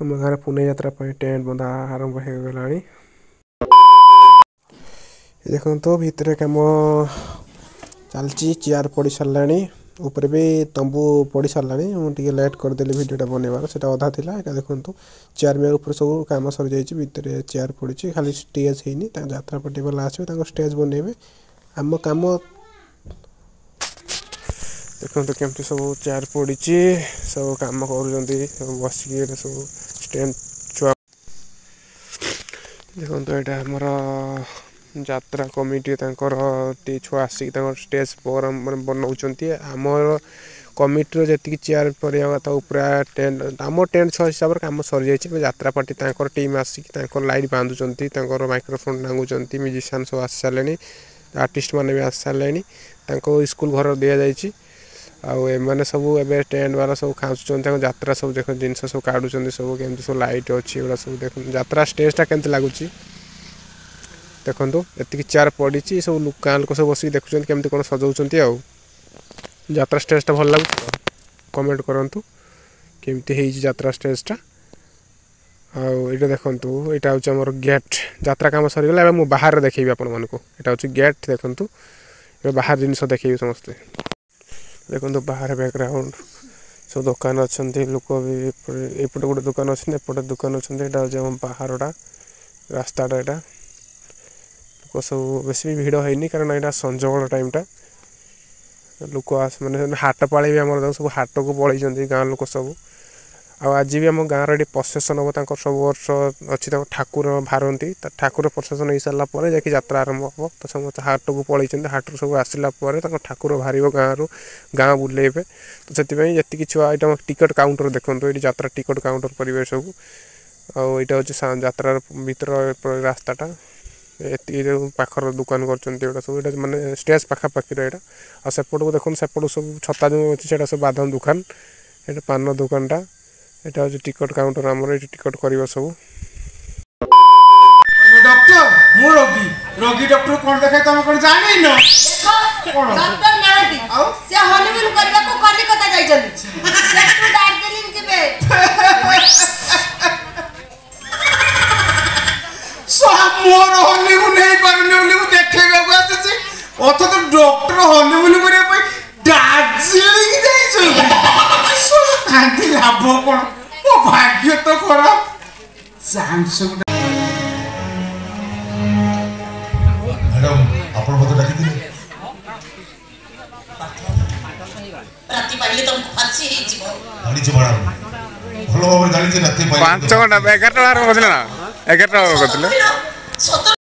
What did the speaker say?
आम गाँव पुणे यात्रा टेंट बंधा आरंभ हो गला। देखो तो भितर कम चलती चेयर पड़ सारा ऊपर भी तंबू पड़ सारा मुझे लेट करदेली भिडियोटा बनइबार से अधा था। देखो चेयर मेयर ऊपर सब कम सरी जाइए भितर चेयर पड़ी खाली स्टेज होनी यात्रा पार्टी वाला आसवे स्टेज बनइबे आम कम देखो तो केमती सब चेयर पड़ी सब कम कर बसिक सब स्टैंड छुआ देखो तो यहाँ आमर यात्रा कमिटी छुआ आसिक स्टेज प्रोग्राम मैं बनाऊँ आमर कमिटी जी चेयर पड़ा कथा टेंट आम टेंट छुआ हिसाब से कम सरी जाइए यात्रा पार्टी टीम आसिक लाइट बांधुंट माइक्रोफोन टांगुंट म्यूजिशियन सब आसी सारे आर्टिस्ट मैंने भी आसी सारे स्कूल घर दि जाइए आने सब ए टेंट वाला सब खाँचुंट यात्रा सब देख जिन सब काढ़ुंट सब केमती सब लाइट अच्छी एगुड़ा सब देख यात्रा स्टेजटा केमती लगुच देखो ये चेयर पड़ी सब गाँ लोक सब बस देखुं केमती कौन सजाऊँच यात्रा स्टेजटा भल लगे कमेंट करूँ केमती यात्रा स्टेजटा आईटा देखूँ यहाँ हूँ आम गेट यात्रा कम सरीगला मुझे बाहर देखी आपण मानक यहाँ हूँ गेट देखूँ बाहर जिन देखी समस्ते देखो बाहर बैकग्राउंड सब दुकान अच्छा लोक भी एपटे गोटे दुकान अच्छे एपटे दुकान अच्छा यहाँ बाहरटा रास्ताटा यहाँ लोक सब बेस भी भिड़ है कारण यहाँ संजबल टाइमटा लोक मैंने हाट पाड़ी भी आम सब हाट को पलि गाँ लोक सब आज भी आम गाँव ये प्रसेसन हम सब वर्ष अच्छी ठाकुर भारती ठाकुर प्रसेसन हो सारापर जाकि यात्रा आरंभ हम तो समस्त हाट को पलि हाट सब आसला ठाकुर बाहर गाँव गाँ बुलेबे तो से जी छुआ यहाँ टिकट काउंटर देखो ये यात्रा टिकट काउंटर करेंगे सब आईटा हूँ यात्रा भर रास्ताटा पाखर दुकान कर सब मानने स्टेज पाखापाखि यहाँ आ सेपट को देखो सेपट सब छता जो अच्छी सब बादाम दुकान ये पान दुकानटा এটা হচ্ছে টিকট কাউন্টার আমরা এটি টিকট করিবা সব ডক্টর মু রোগী রোগী ডক্টর কোন দেখাই তুমি কোন জানি না দেখো ডক্টর নাহাতি সে হনিমুন করিবাকু কলিকতা যাইছন্তি সেটু দার্জিলিং ଯିବେ সব মোর হনিমুন নেই পারনি বলি মু দেখাইবাকু আসছি অথচ ডক্টর হনিমুন করিবা পাই দার্জিলিং যাইছন্তি কান্তি লাভ কোন ও ভাগ্য তো খারাপ চান্স ম্যাডাম আপনার মতো ডাকি দিলে রাতে পাইলে তো ফাঁসি হইଯିବ জানিছে ম্যাডাম ভালো ভাবে জানিছে রাতে পাইলে 5 ঘন্টা 11টা বার বসলে না 11টা বার করଥିଲେ